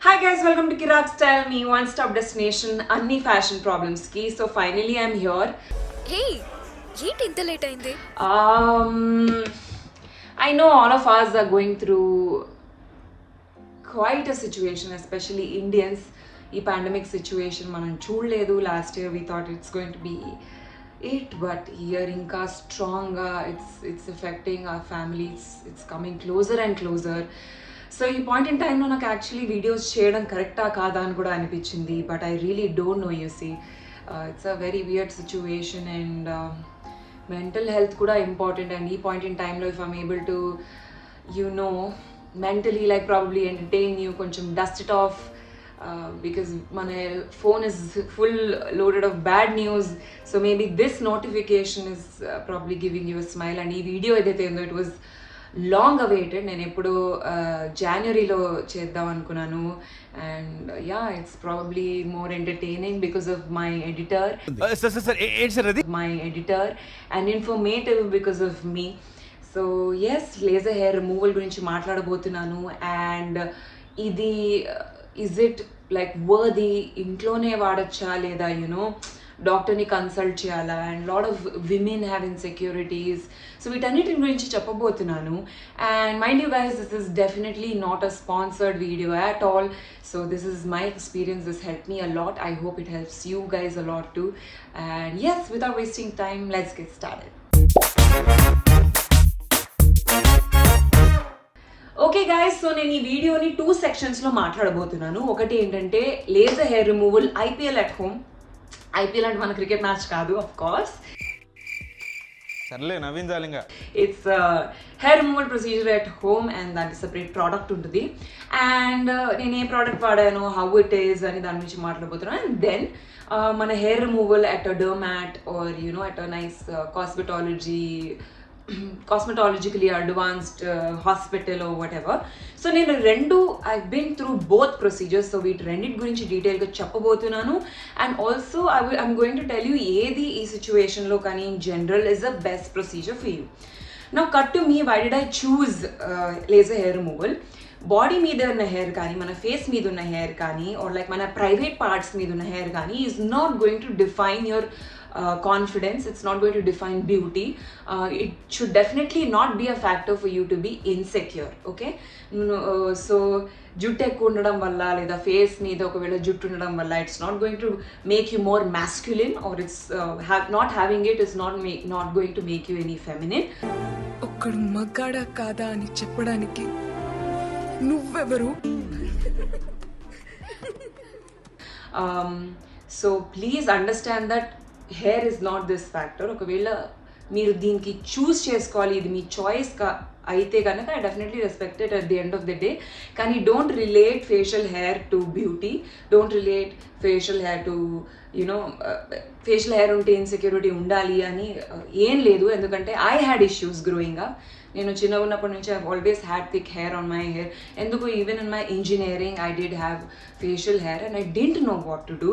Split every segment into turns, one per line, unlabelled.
Hi guys, welcome to Kirak Style, me one-stop destination, any fashion problems ki. So finally I'm here.
హే ఏంటి ఇంత late అయింది?
Um, I know all of us are going through quite a situation, especially Indians. ఈ pandemic situation మనం చూడలేదు. Last year we thought it's going to be it, but here ఇంకా strong it's affecting our families. It's coming closer and closer. So ఈ point in టైంలో నాకు actually videos చేయడం కరెక్టా కాదా అని కూడా అనిపించింది, but I really don't know. You see it's a very weird situation and mental health కూడా ఇంపార్టెంట్. అండ్ ఈ పాయింట్ ఇన్ టైంలో if I'm able to mentally like probably entertain you, కొంచెం dust it off, because my phone is full loaded of bad news, so maybe this notification is probably giving you a smile. And ee video edaithe undo, it was long awaited. నేను ఎప్పుడు జనవరిలో చేద్దాం అనుకున్నాను, and yeah it's probably more entertaining because of my editor and informative because of me. So yes, laser hair removal గురించి మాట్లాడబోతున్నాను. And ఇది is it like worthy, ఇంట్లోనే వాడచ్చా లేదా డాక్టర్ని కన్సల్ట్ చేయాలా, and lot of women have insecurities. So వీటన్నిటి గురించి చెప్పబోతున్నాను. And mind you guys, this is definitely not a sponsored video at all. So this is my experience, this help me a lot. I hope it helps you guys a lot to. And yes, without wasting time, let's get started. Okay guys, so నేను ఈ వీడియోని 2 సెక్షన్స్లో మాట్లాడబోతున్నాను. ఒకటి ఏంటంటే laser hair removal IPL at home. IPL అంటే మన cricket match కాదు, off course.
సర్లే నవ్వించాలిగా.
It's hair removal procedure at home, and దానికి సపరేట్ ప్రోడక్ట్ ఉంటుంది. అండ్ నేను ఏ ప్రోడక్ట్ వాడాను, హౌ ఇట్ ఈస్ అని దాని గురించి మాట్లాడబోతున్నాను. అండ్ దెన్ మన hair removal at a dermat or at a nice cosmetologically advanced hospital or whatever. So నేను I been through both procedures. So వీటి రెండింటి గురించి డీటెయిల్గా చెప్పబోతున్నాను. And also I'm going to tell you ఏది ఈ సిచ్యువేషన్లో కానీ in general is the best procedure for you. Now cut to me, why did I choose laser hair removal. Body మీద ఉన్న హెయిర్ కానీ, మన ఫేస్ మీద ఉన్న హెయిర్ కానీ, ఆర్ లైక్ మన ప్రైవేట్ పార్ట్స్ మీద ఉన్న హెయిర్ కానీ is not going to define your confidence. It's not going to define beauty. It should definitely not be a factor for you to be insecure. Okay, so జుట్టు ఎక్కువ ఉండడం వల్ల లేదా face మీద ఒకవేళ జుట్టు ఉండడం వల్ల it's not going to make you more masculine, or it's not having it is not going to make you any feminine.
ఒక్కడు మగాడా కాదా అని చెప్పడానికి నువ్వెవరు?
So please understand that hair is not this factor. ఒకవేళ మీరు దీనికి చూస్ చేసుకోవాలి, ఇది మీ చాయిస్ అయితే కనుక I definitely respect it at the end of the day. కానీ don't relate facial hair to beauty. Don't relate facial hair to facial hair ఉంటే insecurity ఉండాలి అని ఏం లేదు. ఎందుకంటే I had issues growing up. నేను చిన్నగా ఉన్నప్పటి నుంచి I always had thick hair on my hair. ఎందుకు even in my engineering I did have facial hair and I didn't know what to do.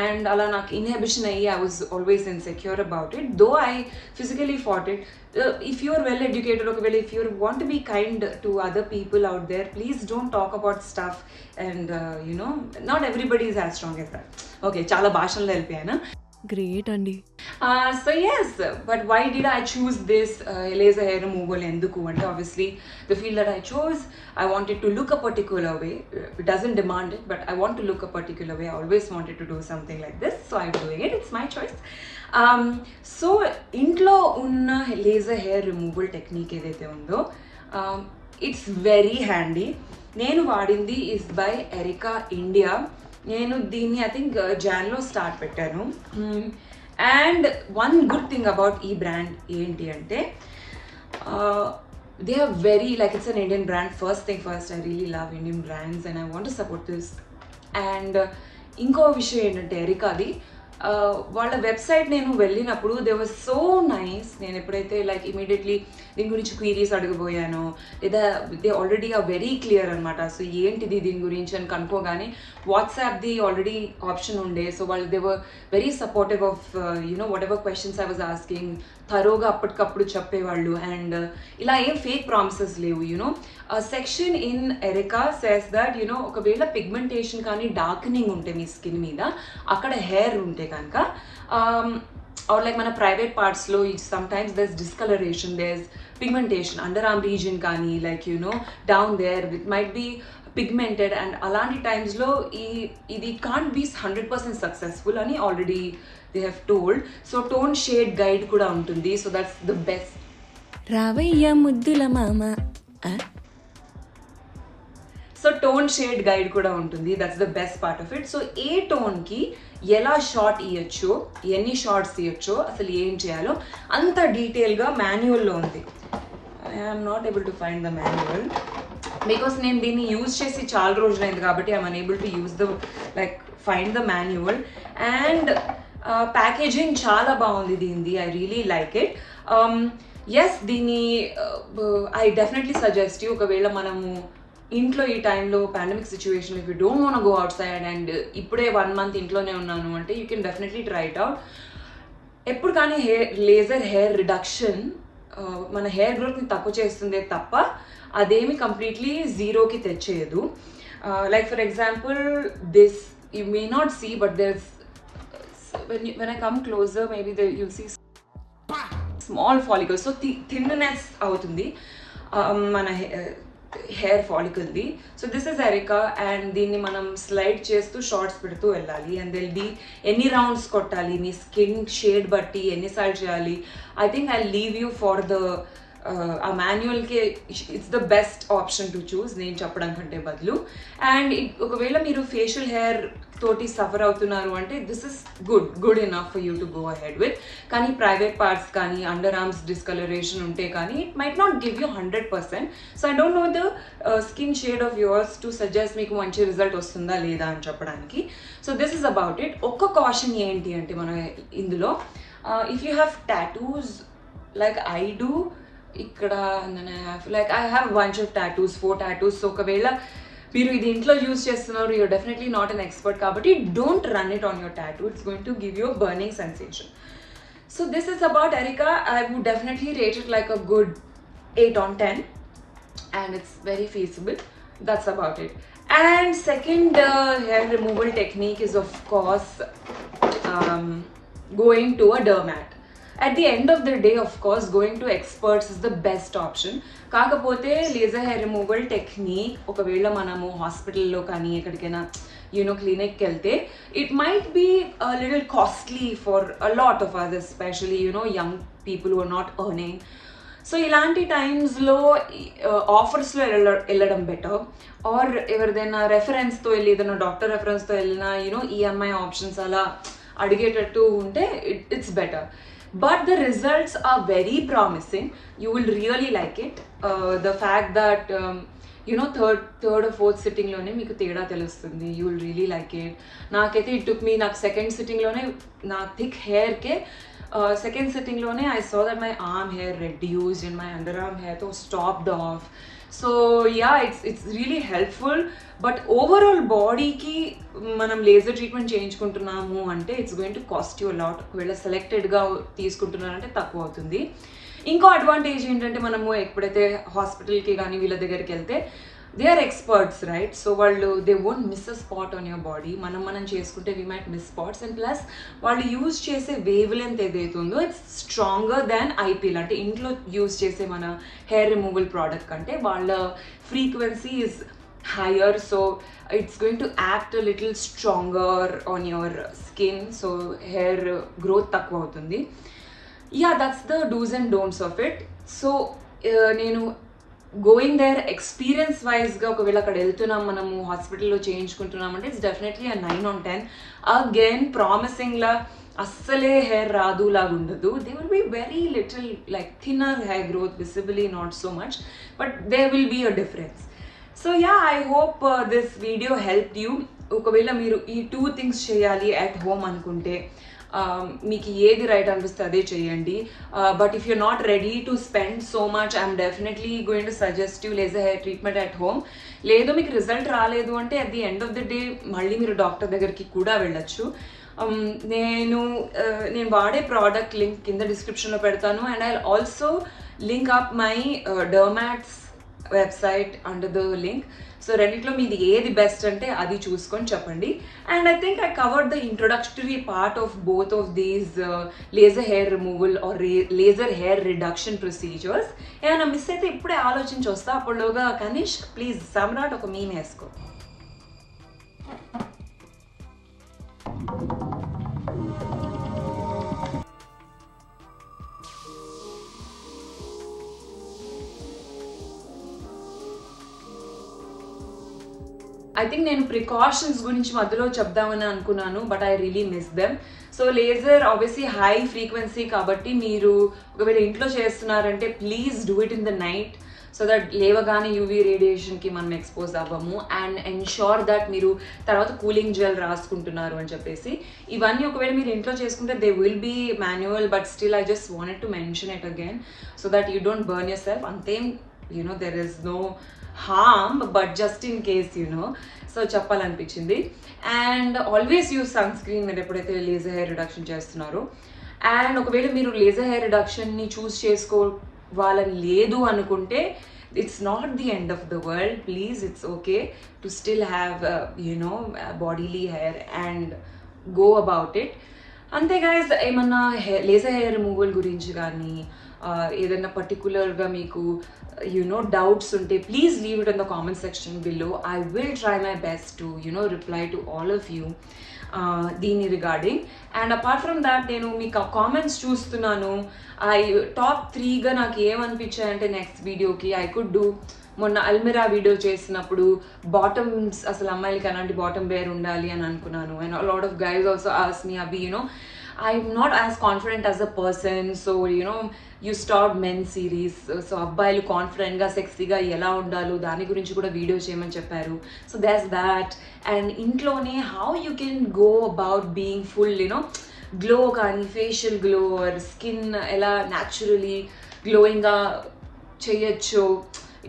And అలా నాకు ఇన్హిబిషన్ అయ్యి I was always insecure about it, though I physically fought it. If you are well educated, okay, if you want to be kind to other people out there, please don't talk about stuff. And not everybody is as strong as that. Okay, chala bhashanlo helpayana.
Great అండి.
So yes, but why did I choose this laser hair removal? Enduku ante obviously the field that I chose, I wanted to look a particular way. It doesn't demand it, but I want to look a particular way. I always wanted to do something like this, so I'm doing it. It's my choice. So intlo unna laser hair removal technique edaithe undo, it's very handy. నేను వాడింది is by Erica India. నేను దీన్ని I think జాన్లో start పెట్టాను. And one good thing about ఈ brand ఏంటి అంటే they are very like it's an Indian brand. First thing first, I really love Indian brands and I want to support this. And ఇంకో విషయం ఏంటంటే ఎరికాది వాళ్ళ website నేను వెళ్ళినప్పుడు దే వాజ్ సో నైస్. నేను ఎప్పుడైతే లైక్ ఇమీడియట్లీ దీని గురించి క్వీరీస్ అడగబోయానో లేదా they already are very clear అనమాట. సో ఏంటిది దీని గురించి అని కనుక్కోగానే వాట్సాప్ది ఆల్రెడీ ఆప్షన్ ఉండే. సో వాళ్ళు they were very supportive of whatever questions I was asking, థరోగా అప్పటికప్పుడు చెప్పేవాళ్ళు అండ్ ఇలా ఏం ఫేక్ ప్రామిసెస్ లేవు. You know section in Erica says that you know ఒకవేళ పిగ్మెంటేషన్ కానీ డార్కనింగ్ ఉంటే మీ స్కిన్ మీద అక్కడ హెయిర్ ఉంటే కనుక ఆర్ లైక్ మన ప్రైవేట్ పార్ట్స్లో sometimes there's discoloration, there's pigmentation underarm region కానీ like you know down there it might be pigmented and అలాంటి టైమ్స్లో ఇది కాంట్ బీ 100% సక్సెస్ఫుల్ అని already they have told. So tone shade guide కూడా ఉంటుంది. So that's the best.
రావయ్య ముద్దుల మామ.
సో టోన్ షేడ్ గైడ్ కూడా ఉంటుంది. That's the best part of it. So ఏ టోన్కి ఎలా షార్ట్ ఇవ్వచ్చో, ఎన్ని షార్ట్స్ ఇవ్వచ్చో, అసలు ఏం చేయాలో అంత డీటెయిల్గా మాన్యువల్లో ఉంది. I'm not able to find the manual because నేను దీన్ని యూజ్ చేసి చాలా రోజులైంది కాబట్టి I'm unable to use the like find the manual. And packaging చాలా బాగుంది దీనిది. I really like it. Yes, దీన్ని ఐ డెఫినెట్లీ సజెస్ట్ యూ. ఒకవేళ మనము ఇంట్లో ఈ టైంలో pandemic situation if you don't want go outside and ఇప్పుడే 1 month ఇంట్లోనే ఉన్నాను అంటే you can definitely try it out. ఎప్పుడు కానీ లేజర్ హెయిర్ రిడక్షన్ మన హెయిర్ గ్రోత్ని తక్కువ చేస్తుందే తప్ప అదేమి కంప్లీట్లీ జీరోకి తెచ్చేయదు. Like for example this you may not see but there's when I come closer maybe you'll see small follicles. So thinness అవుతుంది మన హెయిర్ ఫాలికల్ది. So this is Erica and దీన్ని మనం స్లైడ్ చేస్తూ షార్ట్స్ పెడుతూ వెళ్ళాలి అండ్ దెల్ బీ ఎన్ని rounds కొట్టాలి, మీ స్కిన్ షేడ్ బట్టి ఎన్నిసార్లు చేయాలి. I think I leave you for the ఆ మాన్యువల్కి it's the best option to choose నేను చెప్పడం కంటే బదులు. అండ్ ఒకవేళ మీరు ఫేషియల్ హెయిర్ తోటి సఫర్ అవుతున్నారు అంటే this is good enough for you to go ahead with. కానీ ప్రైవేట్ పార్ట్స్ కానీ అండర్ ఆర్మ్స్ డిస్కలరేషన్ ఉంటే కానీ it might not give you 100%. So I don't know the skin shade of yours to suggest మీకు మంచి result వస్తుందా లేదా అని చెప్పడానికి. So this is about it. ఒక్క కాషన్ ఏంటి అంటే మన ఇందులో if you have tattoos like I do ఇక్కడ like I have bunch of tattoos 4 tattoos. So ఒకవేళ మీరు ఇది ఇంట్లో యూజ్ చేస్తున్నారు you're definitely not an expert కాబట్టి don't run it on your tattoo. It's going to give you burning sensation. So this is about Erica. I would definitely rate it like a good 8 on 10 and it's very feasible. That's about it. And second hair removal technique is of course going to a dermat. At the end of the day, of course, going to experts is the best option. కాకపోతే laser hair removal technique ఒకవేళ మనము హాస్పిటల్లో కానీ ఎక్కడికైనా you know క్లినిక్కి వెళ్తే it might be little costly for a lot of others, especially you know young people who are not earning. So ఇలాంటి టైమ్స్లో ఆఫర్స్లో వెళ్ళడం బెటర్. ఆర్ ఎవరిదైనా రెఫరెన్స్తో వెళ్ళి ఏదైనా డాక్టర్ రెఫరెన్స్తో వెళ్ళినా యూనో ఈఎంఐ ఆప్షన్స్ అలా అడిగేటట్టు ఉంటే it's better. But the results are very promising. You will really like it. The fact that you know third or fourth sitting lone meeku teda telustundi. You will really like it. Naakaithe it took me second sitting lone na thick hair ke second sitting lone I saw that my arm hair reduced and my underarm hair to stopped off. So yeah, it's really helpful. But overall body ki manam laser treatment చేయించుకుంటున్నాము అంటే it's going to cost you lot. ఒకవేళ సెలెక్టెడ్గా తీసుకుంటున్నారంటే తక్కువ అవుతుంది. ఇంకో advantage ఏంటంటే మనము ఎప్పుడైతే హాస్పిటల్కి కానీ వీళ్ళ దగ్గరికి వెళ్తే they are experts right. So వాళ్ళు they won't miss a spot on your body. మనం చేసుకుంటే we might miss spots. And plus వాళ్ళు యూజ్ చేసే వేవ్ లెంత్ ఏదైతే ఉందో ఇట్స్ స్ట్రాంగర్ దాన్ ఐపీఎల్. అంటే ఇంట్లో యూజ్ చేసే మన హెయిర్ రిమూవల్ ప్రోడక్ట్ కంటే వాళ్ళ frequency is higher, so it's going to act a little stronger on your skin, so hair growth takku avutundi. Yeah, that's the do's and don'ts of it. So nenu going there experience wise ga okavela akkada veltunam manamu hospital lo చేయించుకుంటున్నాం అంటే it's definitely a 9 on 10. Again promising la అస్సలే hair రాదు లాగా ఉండదు. They will be very little like thinner hair growth visibly, not so much, but they will be a difference. So yeah, I hope this video help you. ఒకవేళ మీరు ఈ 2 things చేయాలి at home అనుకుంటే మీకు ఏది రైట్ అనిపిస్తే అదే చేయండి. But if you're not ready to spend so much, I'm definitely going to suggest you laser hair treatment at home. లేదు మీకు రిజల్ట్ రాలేదు అంటే at the end of the day మళ్ళీ మీరు డాక్టర్ దగ్గరికి కూడా వెళ్ళొచ్చు. నేను వాడే ప్రోడక్ట్ లింక్ కింద డిస్క్రిప్షన్లో పెడతాను. And I also link up my dermat's website under the link. So రెండిట్లో మీది ఏది బెస్ట్ అంటే అది చూసుకొని చెప్పండి. And I think I covered the introductory part of both of these laser hair removal or laser hair reduction procedures. ఏమైనా miss అయితే ఇప్పుడే ఆలోచించి వస్తా. అప్పటిలోగా కనిష్ ప్లీజ్ సమ్రాట్ ఒక మీమ్ వేసుకో. ఐ థింక్ నేను ప్రికాషన్స్ గురించి మధ్యలో చెప్దామని అనుకున్నాను, but I really miss them. So laser obviously high frequency కాబట్టి మీరు ఒకవేళ ఇంట్లో చేస్తున్నారంటే please do it in the night, so that లేవగానే యూవీ రేడియేషన్కి మనం ఎక్స్పోజ్ అవ్వము. అండ్ ఎన్షోర్ దట్ మీరు తర్వాత కూలింగ్ జెల్ రాసుకుంటున్నారు అని చెప్పేసి. ఇవన్నీ ఒకవేళ మీరు ఇంట్లో చేసుకుంటే they will be manual, but still I just wanted to mention it again so that you don't burn yourself. అంతేం there is no harm, but just in case so చెప్పాలనిపించింది. And always use sunscreen మీరు ఎప్పుడైతే laser hair reduction చేస్తున్నారో. And ఒకవేళ మీరు laser hair రిడక్షన్ని చూస్ చేసుకోవాలని లేదు అనుకుంటే it's not the end of the world. Please, it's okay to still have bodily hair and go about it. అంతే గైస్. ఏమన్నా లేజర్ హెయిర్ రిమూవల్ గురించి కానీ ఏదైనా పర్టికులర్గా మీకు డౌట్స్ ఉంటే please leave it in the comment section below. I will try my best to reply to all of you దీని regarding. And apart from that నేను మీకు కామెంట్స్ చూస్తున్నాను. టాప్ 3గా నాకు ఏమనిపించాయంటే నెక్స్ట్ వీడియోకి ఐ కుడ్ డూ, మొన్న అల్మిరా వీడియో చేసినప్పుడు బాటమ్స్ అసలు అమ్మాయిలకి అలాంటి బాటమ్ వేర్ ఉండాలి అని అనుకున్నాను. And lot of guys also ask me అవి I'm not as confident as a person, so you start men series, so అబ్బాయిలు కాన్ఫిడెంట్గా సెక్సీగా ఎలా ఉండాలో దాని గురించి కూడా వీడియో చేయమని చెప్పారు. So that's that. అండ్ ఇంట్లోనే how you can go about being full glow కానీ ఫేషియల్ గ్లో ఆర్ స్కిన్ ఎలా న్యాచురలీ గ్లోయింగ్గా చేయొచ్చు,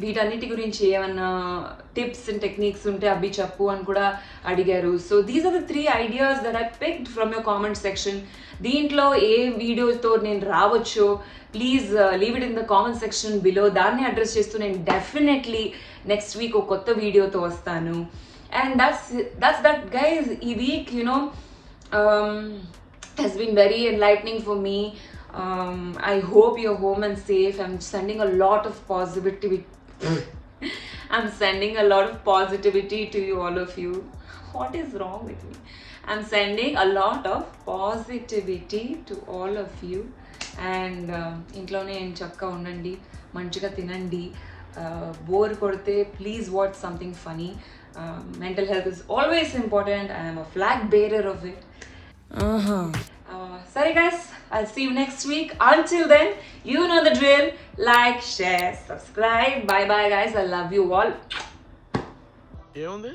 వీటన్నిటి గురించి ఏమన్నా టిప్స్ అండ్ టెక్నిక్స్ ఉంటే అవి చెప్పు అని కూడా అడిగారు. So these are the 3 ideas that I picked from your comment section. దీంట్లో ఏ వీడియోతో నేను రావచ్చో please leave it in the comment section below. దాన్ని అడ్రస్ చేస్తూ నేను డెఫినెట్లీ నెక్స్ట్ వీక్ ఒక కొత్త వీడియోతో వస్తాను. And that's that guys. ఈ week has been very enlightening for me. I hope you're home and safe. I'm sending a lot of positivity. I'm sending a lot of positivity to you, all of you. What is wrong with me? I'm sending a lot of positivity to all of you. And ఇంట్లోనే చక్కగా ఉండండి, మంచిగా తినండి. Bore కొడితే please watch something funny. Mental health is always important. I am a flag bearer of it. Sorry guys, I'll see you next week. Until then, you know the drill. Like, share, subscribe. Bye bye guys. I love you all.
ఏముంది